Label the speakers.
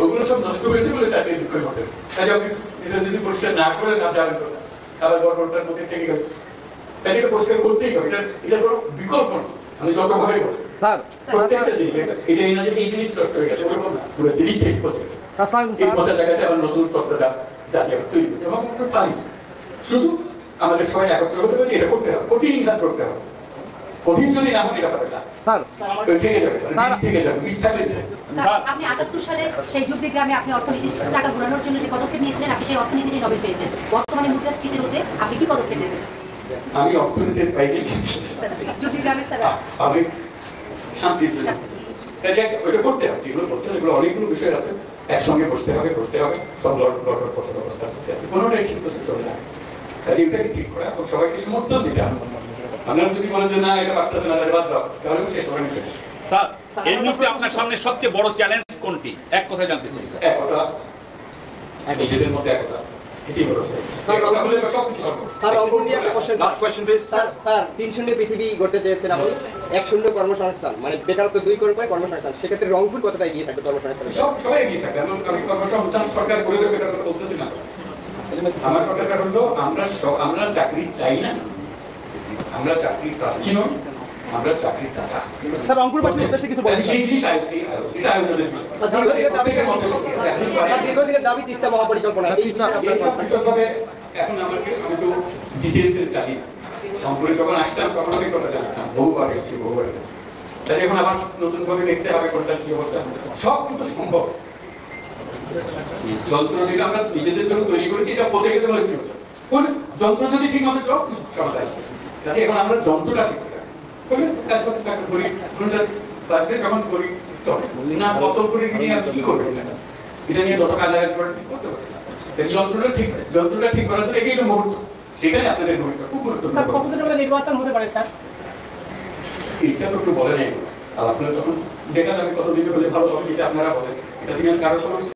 Speaker 1: ওগুলো সব নষ্ট হয়েছে বলে তাকে দুঃখ ঘটে। কাজে আপনি এটা যদি পরিষ্কার না করে না জানেন আবার গড়বড়টার মধ্যে থেকে গেল, তাই এটা পরিষ্কার করতেই হবে। এটা কোনো বিকল্প না। আমি যত ভাবে বলি
Speaker 2: স্যার
Speaker 1: প্রত্যেকটা জিনিস এটা এই না যে এই জিনিস নষ্ট হয়ে গেছে ওরকম না, পুরো জিনিসটাই পচে গেছে। এই পচা জায়গাতে আবার নতুন তত্ত্বটা জাতীয় তৈরি করতে এবং একটু পারি। শুধু আমাদের সবাই একত্র হতে পারি, এটা করতে হবে, কঠিন কাজ করতে হবে। কঠিন যদি না হয় এটা পারে না
Speaker 2: স্যার
Speaker 1: থেকে যাবে, থেকে যাবে, বিষ থাকলে
Speaker 3: স্যার, আপনি 78 সালে সেই যুদ্ধগ্রামে আপনি অর্থনীতির চাকা ঘোরানোর জন্য যে পদক্ষেপ নিয়েছিলেন, আপনি সেই অর্থনীতি নোবেল পেয়েছেন। বর্তমানে মুদ্রাস্ফীতি রোধে আপনি কি পদক্ষেপ নেবেন?
Speaker 1: আমি অর্থনীতির বাইরে
Speaker 3: যুদ্ধগ্রামে স্যার
Speaker 1: আমি শান্তির জন্য ওইটা করতে হবে। যেগুলো বলছেন এগুলো অনেকগুলো বিষয় আছে, একসঙ্গে বসতে হবে, করতে হবে, সব লড়ার পথে ব্যবস্থা করতে হবে, কোনোটাই ঠিক করতে চলে না। কাজে এটাকে ঠিক করা এবং সবাইকে সমর্থন দিতে হবে। আপনারা যদি বলেন যে না এটা পারতেছে না বাদ দাও, তাহলে শেষ হবে শেষ।
Speaker 4: স্যার এই মুহূর্তে আপনার সামনে সবচেয়ে বড় চ্যালেঞ্জ কোনটি? এক কথায় জানতে চাই স্যার।
Speaker 1: একতা, নিজেদের মধ্যে একতা, এটাই বড়
Speaker 2: স্যার 3-0 পৃথিবী গড়তে চেয়েছেন আপনি, 1-0 কর্মসংস্থান, মানে বেকারত্ব 2 করে কর্মসংস্থান। সেক্ষেত্রে রংপুর কতটা এগিয়ে থাকবে কর্মসংস্থানে?
Speaker 1: সবাই এগিয়ে থাকে। আমি কর্মসংস্থান সরকার করে দেবে এটা কথা বলতেছি না। আমার কথাটা হলো আমরা চাকরি চাই না, আমরা চাকরি প্রার্থী নই, আমরা চাকরি টাকা।
Speaker 2: স্যার রংপুরবাসীর উদ্দেশ্যে কিছু বলতে চাই।
Speaker 1: এটা আয়োজনের
Speaker 2: দীর্ঘদিনের দাবি তিস্তা মহাপরিকল্পনা, এই বিষয়ে আপনার
Speaker 1: এখন আমি তো ডিটেলসে জানি না। রংপুরে যখন আসতাম তখন আমি কথা জানতাম, বহুবার এসেছি, বহুবার এসেছি। তাই এখন আবার নতুন ভাবে দেখতে হবে কোনটা কি অবস্থা। সব কিছু সম্ভব। যন্ত্র যেটা আমরা নিজেদের জন্য তৈরি করেছি এটা পথে গেতে বলে কি হচ্ছে, কোন যন্ত্র যদি ঠিক মতো সব কিছু সমাধান আছে। তাই এখন আমরা যন্ত্রটা ঠিক করে কাজ করতে থাকতে করি, ক্লাসে যখন করি না কত করে নিয়ে আপনি কি করবেন, এটা নিয়ে যত কাজ করে করতে পারছি না। যন্ত্রটা ঠিক করার জন্য এটাই তো মুহূর্ত, সেখানে আপনাদের ভূমিকা খুব গুরুত্বপূর্ণ।
Speaker 5: স্যার কতদিনের মধ্যে নির্বাচন হতে পারে স্যার?
Speaker 1: এটা তো একটু বলে নেই, আপনারা তখন যেটা আমি কতদিনে বলে ভালো হবে এটা আপনারা বলেন, এটা থেকে কারো